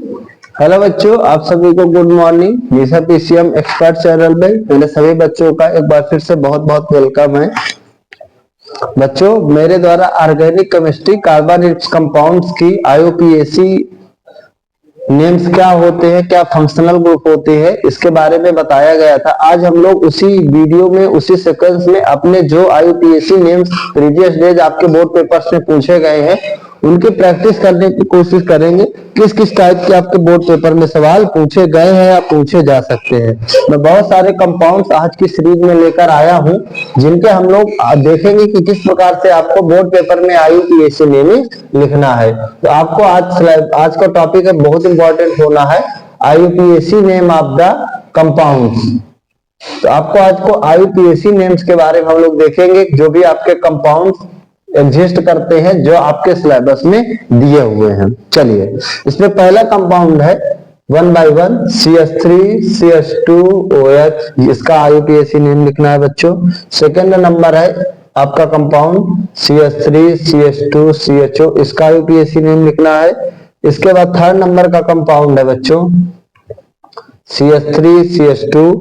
Hello बच्चों, आप सभी को गुड मॉर्निंग। निशा पीसीएम एक्सपर्ट चैनल में मेरे सभी बच्चों का एक बार फिर से बहुत बहुत वेलकम है। बच्चों, मेरे द्वारा ऑर्गेनिक केमिस्ट्री कार्बन कंपाउंड्स की आईयूपीएसी नेम्स क्या होते हैं, क्या फंक्शनल ग्रुप होते हैं, इसके बारे में बताया गया था। आज हम लोग उसी वीडियो में, उसी सीक्वेंस में अपने जो आईयूपीएसी नेम्स प्रीवियस डेज आपके बोर्ड पेपर्स में पूछे गए हैं उनकी प्रैक्टिस करने की कोशिश करेंगे। किस किस टाइप के आपके बोर्ड पेपर में सवाल पूछे गए हैं या पूछे जा सकते हैं। मैं बहुत सारे कंपाउंड्स आज की सीरीज में लेकर आया हूं जिनके हम लोग देखेंगे कि किस प्रकार से आपको बोर्ड पेपर में आईयूपीएसी नेमिंग लिखना है। तो आपको आज का टॉपिक है, बहुत इंपॉर्टेंट होना है, IUPAC name of the compounds. तो आपको आज को आईयूपीएसी नेम्स के बारे में हम लोग देखेंगे, जो भी आपके कंपाउंड्स एग्जिस्ट करते हैं जो आपके सिलेबस में दिए हुए हैं। चलिए, इसमें पहला कंपाउंड है 1 by 1 CH3 CH2OH, इसका आईयूपीएसी नेम लिखना है बच्चों। सेकंड नंबर है आपका कंपाउंड CH3 CH2 CHO, इसका आईयूपीएसी नेम लिखना है। इसके बाद थर्ड नंबर का कंपाउंड है बच्चों CH3 CH2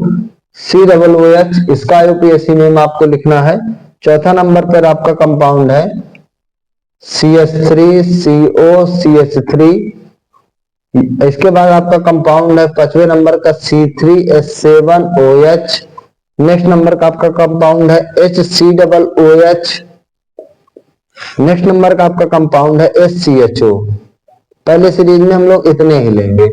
COOH, इसका आईयूपीएसी नेम आपको लिखना है। चौथा नंबर पर आपका कंपाउंड है CH3 CO CH3, इसके बाद आपका कंपाउंड है 5वें नंबर का C3H7OH। नेक्स्ट नंबर का आपका कंपाउंड है HCOOH। नेक्स्ट नंबर का आपका कंपाउंड है SCHO। पहले सीरीज में हम लोग इतने ही लेंगे,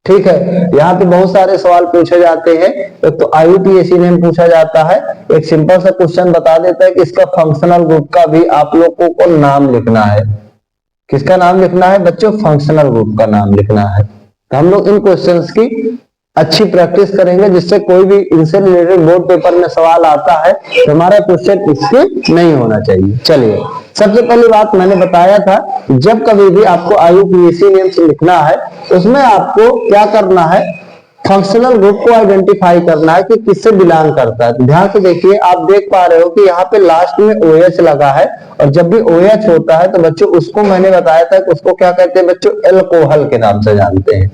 ठीक है। यहाँ पे बहुत सारे सवाल पूछे जाते हैं। एक तो आईयूपीएसी नेम पूछा जाता है, एक सिंपल सा क्वेश्चन बता देता है कि इसका फंक्शनल ग्रुप का भी आप लोगों को नाम लिखना है। किसका नाम लिखना है बच्चों? फंक्शनल ग्रुप का नाम लिखना है। तो हम लोग इन क्वेश्चंस की अच्छी प्रैक्टिस करेंगे, जिससे कोई भी इनसे रिलेटेड बोर्ड पेपर में सवाल आता है तो हमारा क्वेश्चन इससे नहीं होना चाहिए। चलिए, सबसे पहली बात मैंने बताया था, जब कभी भी आपको आईयूपीएसी नेम्स लिखना है उसमें आपको क्या करना है, फंक्शनल ग्रुप को आइडेंटिफाई करना है कि किससे बिलोंग करता है। ध्यान से देखिए, आप देख पा रहे हो कि यहाँ पे लास्ट में OH लगा है, और जब भी OH होता है तो बच्चों उसको मैंने बताया था कि उसको क्या कहते हैं बच्चों? एल्कोहल के नाम से जानते हैं।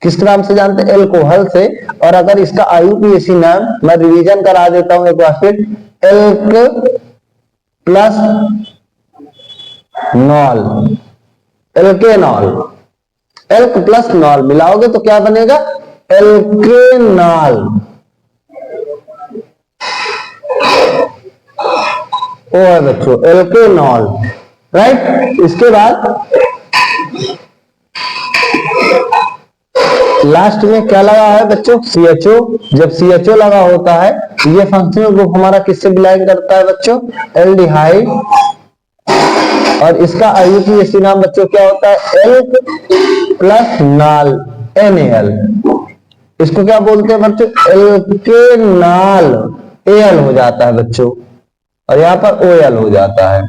किस नाम से जानते हैं? एल्कोहल से। और अगर इसका आईयूपीएसी नाम मैं रिवीजन करा देता हूं एक बार फिर, alk plus nol, alkanol. Alk plus nol मिलाओगे तो क्या बनेगा? एल्केनॉल। ओ है बच्चों एल्केनॉल, राइट। इसके बाद लास्ट में क्या लगा है बच्चों? CHO। जब CHO लगा होता है ये फंक्शनल ग्रुप हमारा किससे बिलोंग करता है बच्चों? एल्डिहाइड। और इसका आईयूपीएसी नाम बच्चों क्या होता है? Elk plus knoll, NaL। इसको क्या बोलते हैं बच्चों? एल्केनॉल। AL हो जाता है बच्चों, और यहाँ पर OL हो जाता है।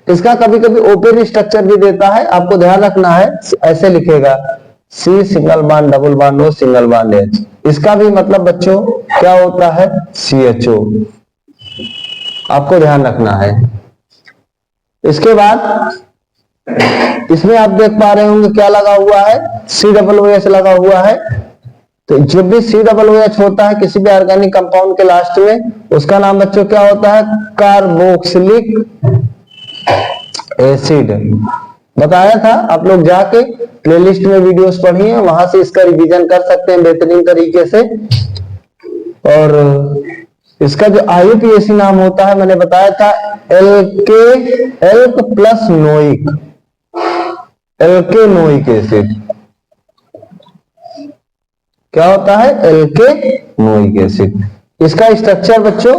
इसका कभी कभी ओपन स्ट्रक्चर भी देता है, आपको ध्यान रखना है। ऐसे लिखेगा C single bond double bond O single bond H। इसका भी मतलब बच्चों क्या होता है? CHO। आपको ध्यान रखना है। इसके बाद इसमें आप देख पा रहे होंगे क्या लगा हुआ है? COOH लगा हुआ है। तो जब भी COOH होता है किसी भी ऑर्गेनिक कंपाउंड के लास्ट में, उसका नाम बच्चों क्या होता है? Carboxylic acid. बताया था, आप लोग जाके प्लेलिस्ट में वीडियोस पढ़िए, वहां से इसका रिवीजन कर सकते हैं बेहतरीन तरीके से। और इसका जो आईयूपीएसी नाम होता है मैंने बताया था एल्क प्लस नोइक, एल्केनोइक एसिड। क्या होता है? एल्केनोइक एसिड। इसका स्ट्रक्चर बच्चों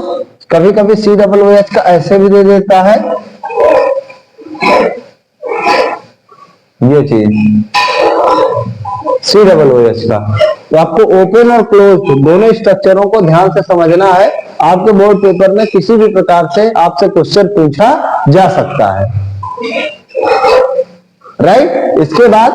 कभी कभी COOH का ऐसे भी दे देता है, ये चीज COOH का। तो आपको ओपन और क्लोज दोनों स्ट्रक्चरों को ध्यान से समझना है। आपके बोर्ड पेपर में किसी भी प्रकार से आपसे क्वेश्चन पूछा जा सकता है, राइट। इसके बाद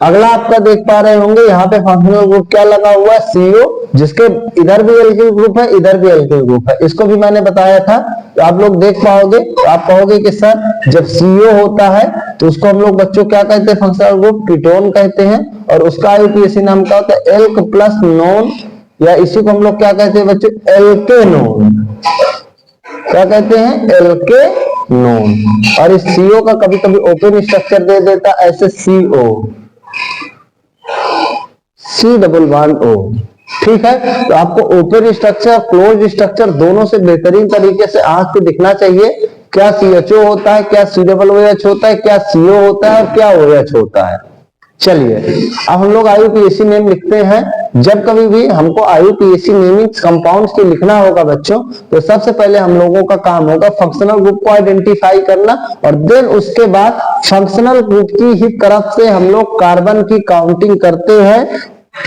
अगला आपका देख पा रहे होंगे, यहाँ पे फंक्शनल ग्रुप क्या लगा हुआ है? CO, जिसके इधर भी एल्किल ग्रुप है, इधर भी एल्किल ग्रुप है। इसको भी मैंने बताया था, तो आप लोग देख पाओगे तो आप कहोगे कि सर जब CO होता है तो उसको हम लोग बच्चों क्या कहते हैं? फंक्शनल ग्रुप कीटोन कहते हैं। और उसका आईयूपीएसी नाम क्या होता है, एल्क प्लस नॉन, या इसी को हम लोग क्या कहते हैं बच्चों, एल्केनोन। क्या कहते हैं, एल्केनोन। और इस सीओ का कभी कभी ओपन स्ट्रक्चर दे देता ऐसे CO, C double bond O. ठीक है, तो आपको ओपन स्ट्रक्चर क्लोज स्ट्रक्चर दोनों से बेहतरीन तरीके से आंख को दिखना चाहिए। क्या सीएचओ होता है, क्या सी डबल ओएच होता है, क्या सीओ होता है और क्या ओएच होता है। चलिए अब हम लोग आईयूपीएसी नेम लिखते हैं। जब कभी भी हमको आईयूपीएसी नेमिंग कंपाउंड्स की लिखना होगा बच्चों, तो सबसे पहले हम लोगों का काम होगा फंक्शनल ग्रुप को आइडेंटिफाई करना, और देन उसके बाद फंक्शनल ग्रुप की ही तरफ से हम लोग कार्बन की काउंटिंग करते हैं।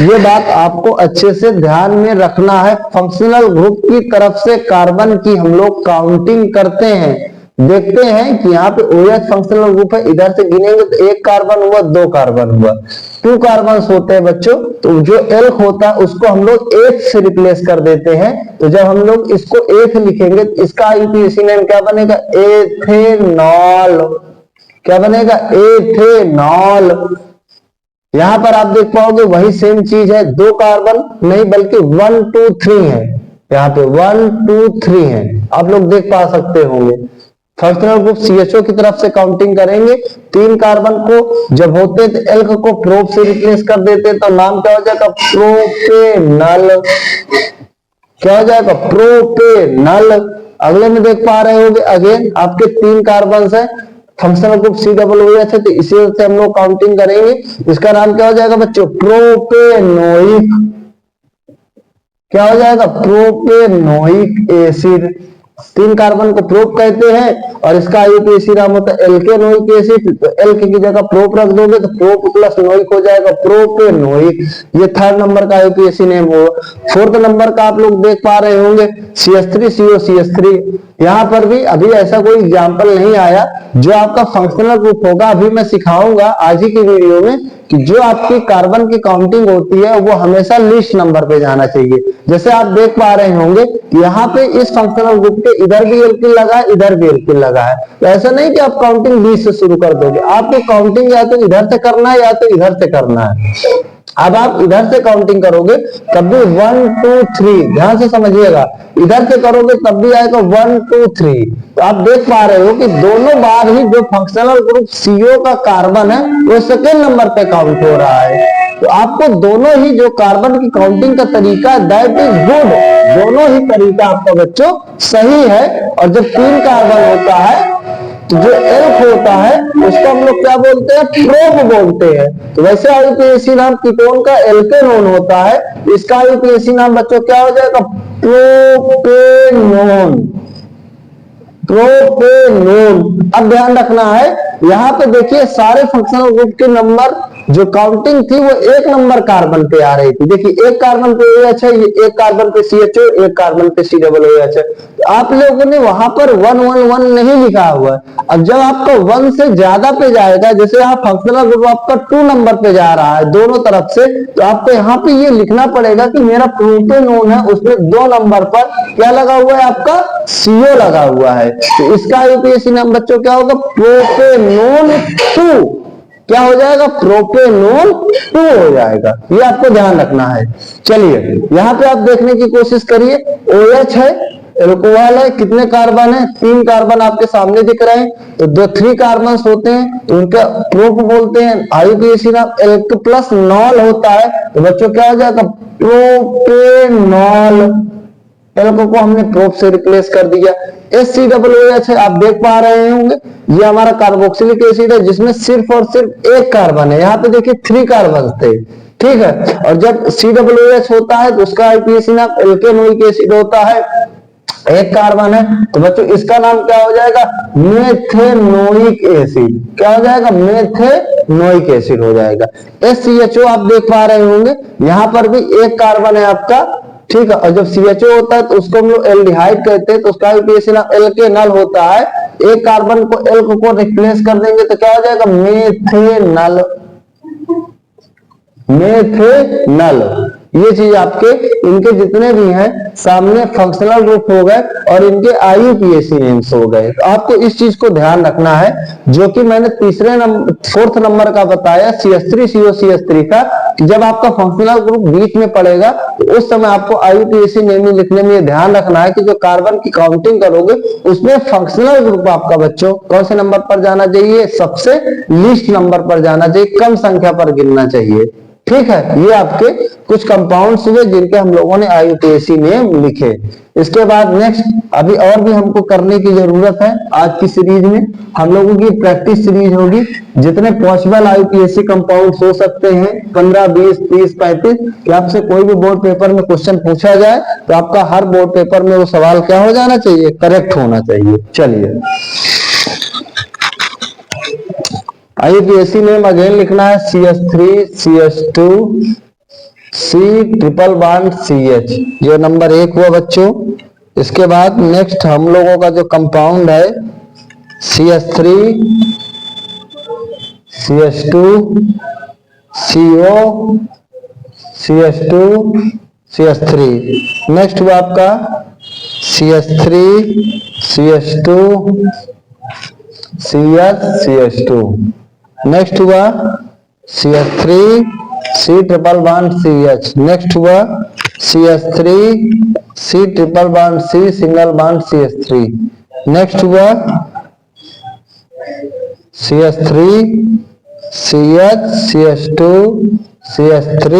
ये बात आपको अच्छे से ध्यान में रखना है। फंक्शनल ग्रुप की तरफ से कार्बन की हम लोग काउंटिंग करते हैं। देखते हैं कि यहाँ पे OH फंक्शनल ग्रुप है, इधर से गिनेंगे तो 1 कार्बन हुआ, 2 कार्बन हुआ, 2 कार्बन होते हैं बच्चों। तो जो एल्क होता है उसको हम लोग एथ से रिप्लेस कर देते हैं। तो जब हम लोग इसको एथ लिखेंगे तो इसका आईयूपीएसी नेम क्या बनेगा, एथेनॉल। क्या बनेगा, एथेनॉल। यहां पर आप देख पाओगे वही सेम चीज है, 2 कार्बन नहीं बल्कि 1 2 3 है। यहाँ पे 1 2 3 है, आप लोग देख पा सकते होंगे। फंक्शनल ग्रुप सीएचओ की तरफ से काउंटिंग करेंगे, 3 कार्बन को जब होते तो एल्क को प्रोप से रिप्लेस कर देते तो नाम क्या हो जाएगा, प्रोपेनल। क्या हो जाएगा, प्रोपेनल। अगले में देख पा रहे होगे अगेन आपके 3 कार्बन है, functional group C double OH है, तो इसी से हम लोग काउंटिंग करेंगे। इसका नाम क्या हो जाएगा बच्चों, प्रोपेनोइक। क्या हो जाएगा, प्रोपेनोइक एसिड। 3 कार्बन को प्रोप कहते हैं और इसका आईयूपीएसी नाम होता है एल्केनोइक एसिड। तो एल्क की जगह प्रोप रख दोगे तो प्रोप प्लस नोइक हो जाएगा, प्रोपेनोइक। ये 3rd नंबर का आईयूपीएसी नेम होगा। 4th नंबर का आप लोग देख पा रहे होंगे CH3COCH3। यहाँ पर भी अभी ऐसा कोई एग्जाम्पल नहीं आया। जो आपका फंक्शनल ग्रुप होगा अभी मैं सिखाऊंगा आज ही की वीडियो में कि जो आपकी कार्बन की काउंटिंग होती है वो हमेशा लिस्ट नंबर पे जाना चाहिए। जैसे आप देख पा रहे होंगे यहाँ पे इस फंक्शनल ग्रुप के इधर भी एल्किल लगा है, इधर भी एल्किल लगा है। तो ऐसा नहीं कि आप काउंटिंग 20 से शुरू कर दोगे, आपको काउंटिंग या तो इधर से करना है या तो इधर से करना है। अब आप इधर से काउंटिंग करोगे तब भी 1 2 3, ध्यान से समझिएगा। इधर से करोगे तब भी आएगा 1 2 3। तो आप देख पा रहे हो कि दोनों बार ही जो फंक्शनल ग्रुप सीओ का कार्बन है वो 2nd नंबर पे काउंट हो रहा है। तो आपको दोनों ही जो कार्बन की काउंटिंग का तरीका दैट इज गुड, दोनों ही तरीका आपका बच्चों सही है। और जब 3 कार्बन होता है तो जो एल्क होता है उसको हम लोग क्या बोलते हैं, प्रोप बोलते हैं। तो वैसे आईयूपीएसी नाम कीटोन का एल्केनोन होता है, इसका आईयूपीएसी नाम बच्चों क्या हो जाएगा, प्रोपेनोन। प्रोपेनोन। अब ध्यान रखना है, यहाँ पे देखिए सारे फंक्शनल ग्रुप के नंबर जो काउंटिंग थी वो 1 नंबर कार्बन पे आ रही थी। देखिए 1 कार्बन पे OH है, ये 1 कार्बन पे CHO, 1 कार्बन पे COOH है। तो आप लोगों ने वहां पर 1 1 1 नहीं लिखा हुआ है। अब जब आपका 1 से ज्यादा पे जाएगा, जैसे यहाँ फंक्शनल ग्रुप आपका 2 नंबर पे जा रहा है दोनों तरफ से, तो आपको यहाँ पे ये लिखना पड़ेगा कि मेरा प्रोपेनोन है उसमें 2 नंबर पर क्या लगा हुआ है, आपका CO लगा हुआ है। तो इसका आईयूपीएसी नाम बच्चों क्या होगा, प्रोपेनोन 2। क्या हो जाएगा, प्रोपेनोन 2 हो जाएगा। ये आपको ध्यान रखना है। चलिए यहाँ पे आप देखने की कोशिश करिए, OH है, एल्कोहल है, कितने कार्बन है, 3 कार्बन आपके सामने दिख रहे हैं। तो 3 कार्बन होते हैं तो उनका प्रोप बोलते हैं। आईयूपीएसी नाम एल्क प्लस नॉल होता है। तो बच्चों क्या हो जाएगा, प्रोपेनॉल। एल्क को हमने प्रोप से रिप्लेस कर दिया। HCOOH है, आप देख पा रहे होंगे ये हमारा कार्बोक्सिलिक एसिड है जिसमें सिर्फ और सिर्फ 1 कार्बन है। यहाँ पे देखिए 3 कार्बन थे, ठीक है। और जब COOH होता है तो उसका आईयूपीएसी नाम एल्केनोइक एसिड होता है, 1 कार्बन है। तो बच्चों इसका नाम क्या हो जाएगा, मेथेनोइक एसिड। क्या हो जाएगा, मेथेनोइक एसिड हो जाएगा। SCHO आप देख पा रहे होंगे यहाँ पर भी 1 कार्बन है आपका, ठीक है। और जब CHO होता है तो उसको हम लोग एल्डिहाइड कहते हैं, तो उसका आईयूपीएसी नाम एल्केनल होता है। 1 कार्बन को एल्क को रिप्लेस कर देंगे तो क्या हो जाएगा, मेथेनल। मेथेनल। ये चीज आपके इनके जितने भी हैं सामने फंक्शनल ग्रुप हो गए और इनके IUPAC नेम्स हो गए। तो आपको इस चीज को ध्यान रखना है, जो कि मैंने फोर्थ नंबर का बताया CS3 CO CS3 का, कि जब आपका फंक्शनल ग्रुप बीच में पड़ेगा तो उस समय आपको IUPAC नेमिंग लिखने में ये ध्यान रखना है कि जो कार्बन की काउंटिंग करोगे उसमें फंक्शनल ग्रुप आपका बच्चों कौन से नंबर पर जाना चाहिए, सबसे लीस्ट नंबर पर जाना चाहिए, कम संख्या पर गिनना चाहिए। ठीक है, ये आपके कुछ कंपाउंड्स हुए जिनके हम लोगों ने IUPAC नेम लिखे। इसके बाद नेक्स्ट अभी और भी हमको करने की जरूरत है। आज की सीरीज में हम लोगों की प्रैक्टिस सीरीज होगी, जितने पॉसिबल IUPAC कंपाउंड्स हो सकते हैं 15, 20, 30, 35, कि आपसे कोई भी बोर्ड पेपर में क्वेश्चन पूछा जाए तो आपका हर बोर्ड पेपर में वो सवाल क्या हो जाना चाहिए, करेक्ट होना चाहिए। चलिए, IUPAC नेम अगेन लिखना है CS3 CS2 C triple bond CH, ये नंबर 1 हुआ बच्चों। इसके बाद नेक्स्ट हम लोगों का जो कंपाउंड है CS3 CS2 CO CS2 CS3। Next हुआ आपका CS3 CS2 CS CS2। Next हुआ CS3 C triple bond CH। Next हुआ CS3 C triple bond C single bond CH3। Next हुआ CS3 CH CH2 CS3,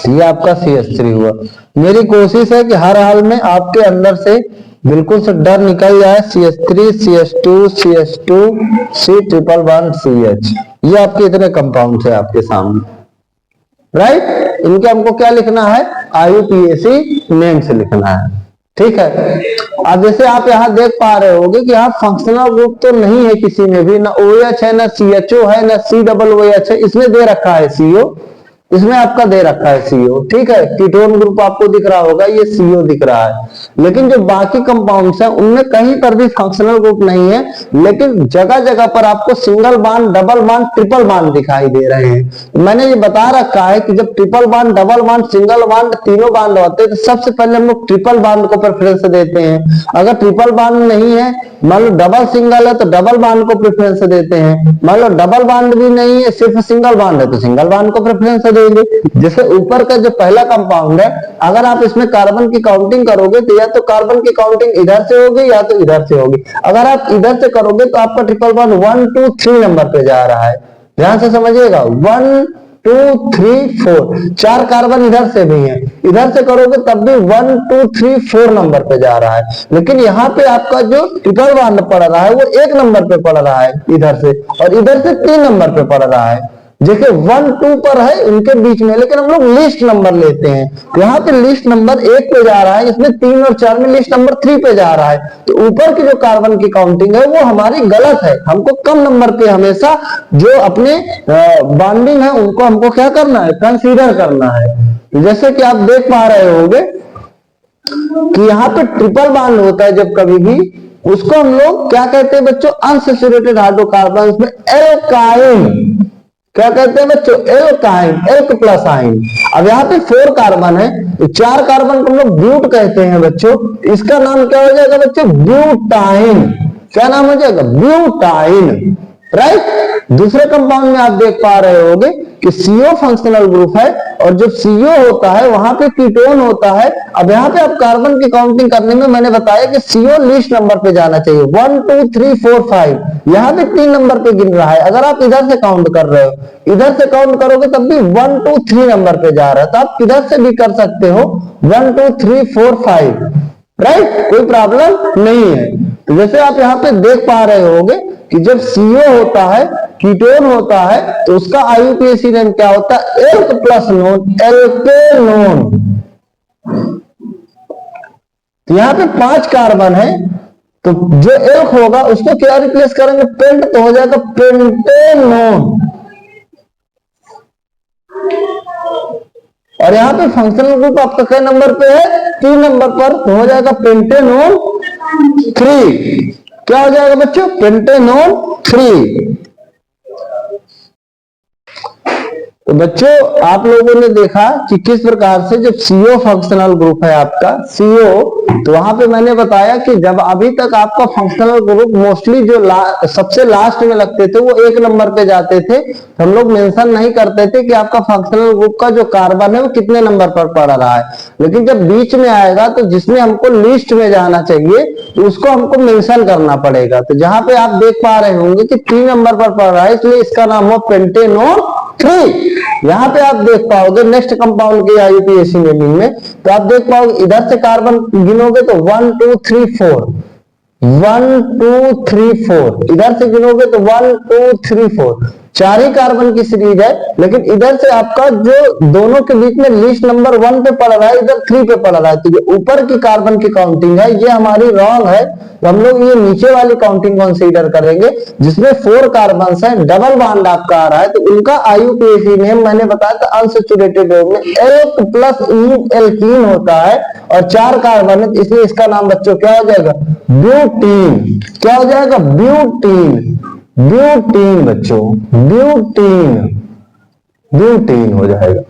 ये आपका CS3 हुआ। मेरी कोशिश है कि हर हाल में आपके अंदर से बिल्कुल से डर निकल जाए। CS3 CS2 CS2 C triple bond CH, ये आपके इतने कंपाउंड है आपके सामने, राइट। इनके हमको क्या लिखना है, IUPAC नेम से लिखना है। ठीक है, अब जैसे आप यहाँ देख पा रहे होगे कि यहाँ फंक्शनल ग्रुप तो नहीं है किसी में भी, ना OH है, ना CHO है, ना COOH है, इसमें दे रखा है CO, इसमें आपका दे रखा है CO। ठीक है, कीटोन ग्रुप आपको दिख रहा होगा, ये CO दिख रहा है। लेकिन जो बाकी कंपाउंड्स हैं उनमें कहीं पर भी फंक्शनल ग्रुप नहीं है, लेकिन जगह जगह पर आपको single bond, double bond, triple bond दिखाई दे रहे हैं। मैंने ये बता रखा है कि जब triple bond, double bond, single bond तीनों बॉन्ड होते हैं तो सबसे पहले हम लोग ट्रिपल बॉन्ड को प्रेफरेंस देते हैं। अगर ट्रिपल बॉन्ड नहीं है, मान लो डबल सिंगल है तो डबल बॉन्ड को प्रेफरेंस देते हैं। मान लो डबल बॉन्ड भी नहीं है, सिर्फ सिंगल बॉन्ड है तो सिंगल बॉन्ड को प्रेफरेंस देंगे। जैसे ऊपर का जो पहला कंपाउंड है, अगर आप इसमें कार्बन की काउंटिंग करोगे तो या तो कार्बन की काउंटिंग इधर से होगी या तो इधर से होगी। अगर आप इधर से करोगे तो आपका ट्रिपल बॉन्ड 1 2 3 नंबर पे जा रहा है। ध्यान से समझिएगा, 1 2 3 4, 4 कार्बन इधर से भी है, इधर से करोगे तब भी 1 2 3 4 नंबर पे जा रहा है। लेकिन यहाँ पे आपका जो ट्रिपल बॉन्ड पड़ रहा है वो 1 नंबर पे पड़ रहा है इधर से, और इधर से 3 नंबर पे पड़ रहा है। देखिए 1 2 पर है इनके बीच में, लेकिन हम लोग लिस्ट नंबर लेते हैं। यहाँ पे लिस्ट नंबर 1 पे जा रहा है, इसमें 3 और 4 में लिस्ट नंबर 3 पे जा रहा है। तो ऊपर की जो कार्बन की काउंटिंग है वो हमारी गलत है। हमको कम नंबर पे हमेशा जो अपने बॉन्डिंग है उनको हमको क्या करना है, कंसीडर करना है। जैसे कि आप देख पा रहे होंगे कि यहाँ पे ट्रिपल बॉन्ड होता है जब कभी भी, उसको हम लोग क्या कहते हैं बच्चों, अनसैचुरेटेड हाइड्रोकार्बन में एल्काइन। क्या कहते हैं बच्चों, एल्काइन, एल्क प्लस आइन। अब यहाँ पे 4 कार्बन है तो 4 कार्बन को हम लोग ब्यूट कहते हैं बच्चों। इसका नाम क्या हो जाएगा बच्चों, ब्यूटाइन। क्या नाम हो जाएगा, ब्यूटाइन, राइट। दूसरे कंपाउंड में आप देख पा रहे होंगे कि CO फंक्शनल ग्रुप है, और जब CO होता है वहां पे कीटोन होता है। अब यहाँ पे आप कार्बन की काउंटिंग करने में मैंने बताया कि CO लीस्ट नंबर पे जाना चाहिए, 1 2 3 4 5। यहाँ पे 3 नंबर पे गिन रहा है। अगर आप इधर से काउंट कर रहे हो, इधर से काउंट करोगे तब भी 1 2 3 नंबर पे जा रहा है। तो आप किधर से भी कर सकते हो, 1 2 3 4 5, राइट, कोई प्रॉब्लम नहीं है। तो जैसे आप यहाँ पे देख पा रहे होंगे कि जब CO होता है, कीटोन होता है, तो उसका IUPAC नेम क्या होता है, एल्क प्लस नोन, एल्केनोन। तो यहाँ पे 5 कार्बन है, तो जो एल्क होगा उसको क्या रिप्लेस करेंगे, पेंट, तो हो जाएगा पेंटेनोन। और यहाँ पे फंक्शनल ग्रुप आपका क्या नंबर पे है, 3 नंबर पर, तो हो जाएगा पेंटेनोन 3। क्या हो जाएगा बच्चों, पेंटेनोन 3। तो बच्चों आप लोगों ने देखा कि किस प्रकार से जब सीओ फंक्शनल ग्रुप है आपका सीओ, तो वहां पे मैंने बताया कि जब अभी तक आपका फंक्शनल ग्रुप मोस्टली जो सबसे लास्ट में लगते थे वो 1 नंबर पे जाते थे, तो हम लोग मेंशन नहीं करते थे कि आपका फंक्शनल ग्रुप का जो कार्बन है वो कितने नंबर पर पड़ रहा है। लेकिन जब बीच में आएगा तो जिसमें हमको लिस्ट में जाना चाहिए तो उसको हमको मेंशन करना पड़ेगा। तो जहां पे आप देख पा रहे होंगे कि 3 नंबर पर पड़ रहा है, इसलिए इसका नाम हुआ पेंटेनोन 3। यहाँ पे आप देख पाओगे नेक्स्ट कंपाउंड के आईयूपीएसी नेमिंग में, तो आप देख पाओगे इधर से कार्बन गिनोगे तो 1 2 3 4 1 2 3 4, इधर से गिनोगे तो 1 2 3 4, 4 ही कार्बन की सीरीज है। लेकिन इधर से आपका जो दोनों के बीच में लिस्ट नंबर 1 पे पड़ रहा है, इधर 3 पे पड़ रहा है, तो जो ऊपर की कार्बन की काउंटिंग है ये हमारी रॉन्ग है। तो हम लोग ये नीचे वाली काउंटिंग कंसीडर करेंगे जिसमें 4 कार्बन है, डबल बॉन्ड आपका आ रहा है, तो उनका आईयूपीएसी नेम मैंने बताया था अनसैचुरेटेड में एल्क प्लस ई एल्कीन होता है और 4 कार्बन है, इसलिए इसका नाम बच्चों क्या हो जाएगा, ब्यूटीन। क्या हो जाएगा, ब्यूटीन। ब्यूटीन बच्चों, ब्यूटीन, ब्यूटीन हो जाएगा।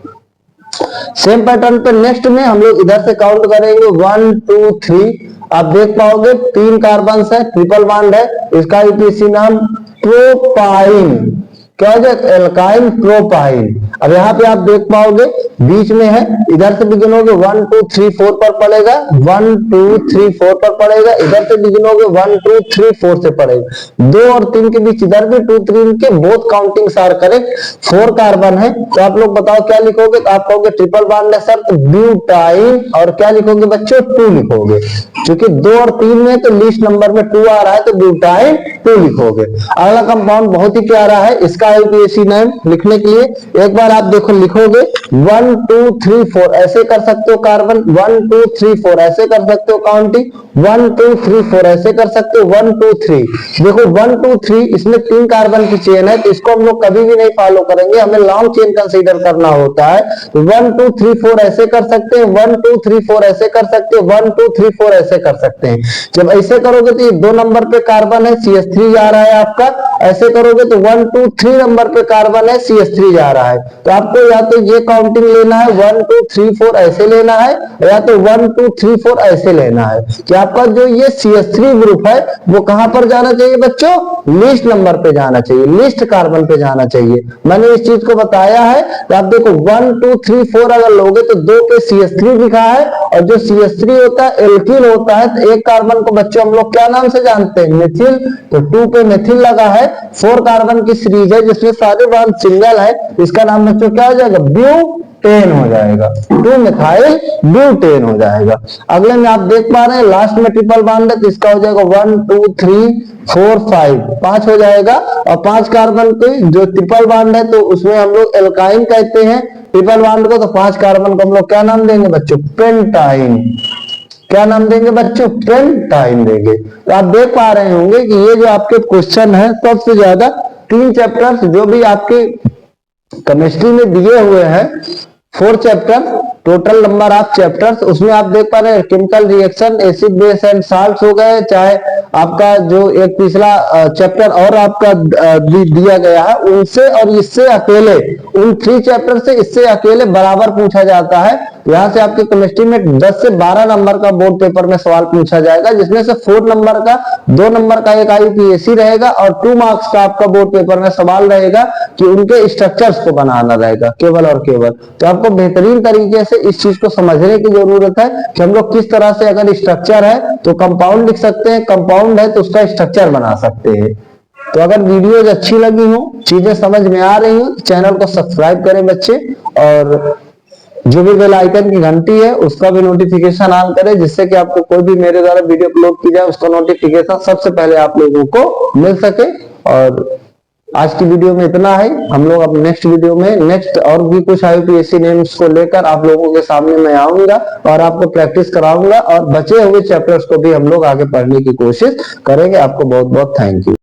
सेम पैटर्न पे नेक्स्ट में हम लोग इधर से काउंट करेंगे 1 2 3, आप देख पाओगे 3 कार्बन है, ट्रिपल बॉन्ड है, इसका आईयूपीएसी नाम प्रोपाइन। क्या हो जाएगा, एल्काइल प्रोपाइन। अब यहाँ पे आप देख पाओगे बीच में है, इधर से भी गिनोगे 1 2 3 4 पर पड़ेगा, 1 2 3 4 पर पड़ेगा, इधर से भी गिनोगे 1 2 3 4 से पड़ेगा। 2 और 3 के बीच इधर भी 2 3 के both countings are correct. 4 carbon है, तो आप लोग बताओ क्या लिखोगे, तो आप कहोगे ट्रिपल बॉन्ड है सर, तो ब्यूटाइन। और क्या लिखोगे बच्चों, 2 लिखोगे, क्योंकि 2 और 3 में तो लिस्ट नंबर में 2 आ रहा है, तो ब्यूटाइन 2 लिखोगे। अगला कंपाउंड बहुत ही प्यारा है, इसका आईयूपीएसी नेम लिखने के लिए एक बार आप देखो लिखोगे 1 2 3 4 ऐसे कर सकते हो कार्बन, 1 2 3 4 ऐसे कर सकते हो काउंटिंग, 1 2 3 4 ऐसे कर सकते हो, 1 2 3। देखो 1 2 3 इसमें 3 कार्बन की चेन है, तो इसको हम लोग कभी भी नहीं फॉलो करेंगे, हमें लॉन्ग चेन कंसीडर करना होता है। तो 1 2 3 4 ऐसे कर सकते हैं, 1 2 3 4 ऐसे कर सकते हैं, 1 2 3 4 ऐसे कर सकते हैं। जब ऐसे करोगे तो ये 2 नंबर पे कार्बन है, CH3 जा रहा है आपका। ऐसे करोगे तो 1 2 3 नंबर पे कार्बन है, CH3 जा रहा है। तो आपको या तो ये काउंटिंग लेना है 1 2 3 4 ऐसे लेना है, या तो 1 2 3 4 ऐसे लेना है कि आपका जो ये CH3 ग्रुप है वो कहां पर जाना चाहिए बच्चों, लिस्ट नंबर पे जाना चाहिए, लिस्ट कार्बन पे जाना चाहिए। मैंने इस चीज को बताया है। तो आप देखो 1 2 3 4 अगर लोगे तो 2 पे CH3 लिखा है, और जो CH3 होता है एल्किल होता है, तो एक कार्बन को बच्चों हम लोग क्या नाम से जानते हैं, मिथिल। तो 2 पे मिथिल लगा है, 4 कार्बन की सीरीज है जिसमें सारे बॉन्ड सिंगल है, इसका नाम बच्चों क्या हो जाएगा, ब्यूटेन हो जाएगा, 2 मिथाइल ब्यूटेन हो जाएगा। अगले में आप देख पा रहे हैं लास्ट में ट्रिपल बॉन्ड है, तो इसका हो जाएगा 1 2 3 4 5, 5 हो जाएगा। और 5 कार्बन के जो ट्रिपल बॉन्ड है तो उसमें हम लोग एल्काइन कहते हैं ट्रिपल बॉन्ड को, तो 5 कार्बन को हम लोग क्या नाम देंगे बच्चों, पेंटाइन। क्या नाम देंगे बच्चों, पेंटाइन देंगे। तो आप देख पा रहे होंगे कि ये जो आपके क्वेश्चन है सबसे ज्यादा 3 चैप्टर्स जो भी आपके केमिस्ट्री में दिए हुए हैं, 4 chapter total number of chapters, उसमें आप देख पा रहे हैं chemical reaction, acid base and salts हो गए, चाहे आपका जो एक पिछला चैप्टर और आपका दिया गया है उनसे और इससे अकेले, उन 3 चैप्टर से इससे अकेले बराबर पूछा जाता है। यहाँ से आपके केमिस्ट्री में 10 से 12 नंबर का बोर्ड पेपर में सवाल पूछा जाएगा, जिसमें से 4 नंबर का 2 नंबर का एक आईयूपीएसी रहेगा और 2 मार्क्स का आपका बोर्ड पेपर में सवाल रहेगा कि उनके स्ट्रक्चर्स को बनाना रहेगा केवल और केवल। तो आपको बेहतरीन तरीके से इस चीज को समझने की जरूरत है कि हम लोग किस तरह से, अगर स्ट्रक्चर है तो कंपाउंड लिख सकते हैं, कंपाउंड है तो उसका स्ट्रक्चर बना सकते हैं। तो अगर वीडियोज अच्छी लगी हो, चीजें समझ में आ रही हो, चैनल को सब्सक्राइब करें बच्चे, और जो भी बेल आइकन की घंटी है उसका भी नोटिफिकेशन ऑन करें, जिससे कि आपको कोई भी मेरे द्वारा वीडियो अपलोड की जाए उसका नोटिफिकेशन सबसे पहले आप लोगों को मिल सके। और आज की वीडियो में इतना है, हम लोग अब नेक्स्ट वीडियो में नेक्स्ट और भी कुछ आईयूपीएसी नेम्स को लेकर आप लोगों के सामने मैं आऊंगा और आपको प्रैक्टिस कराऊंगा, और बचे हुए चैप्टर्स को भी हम लोग आगे पढ़ने की कोशिश करेंगे। आपको बहुत बहुत थैंक यू।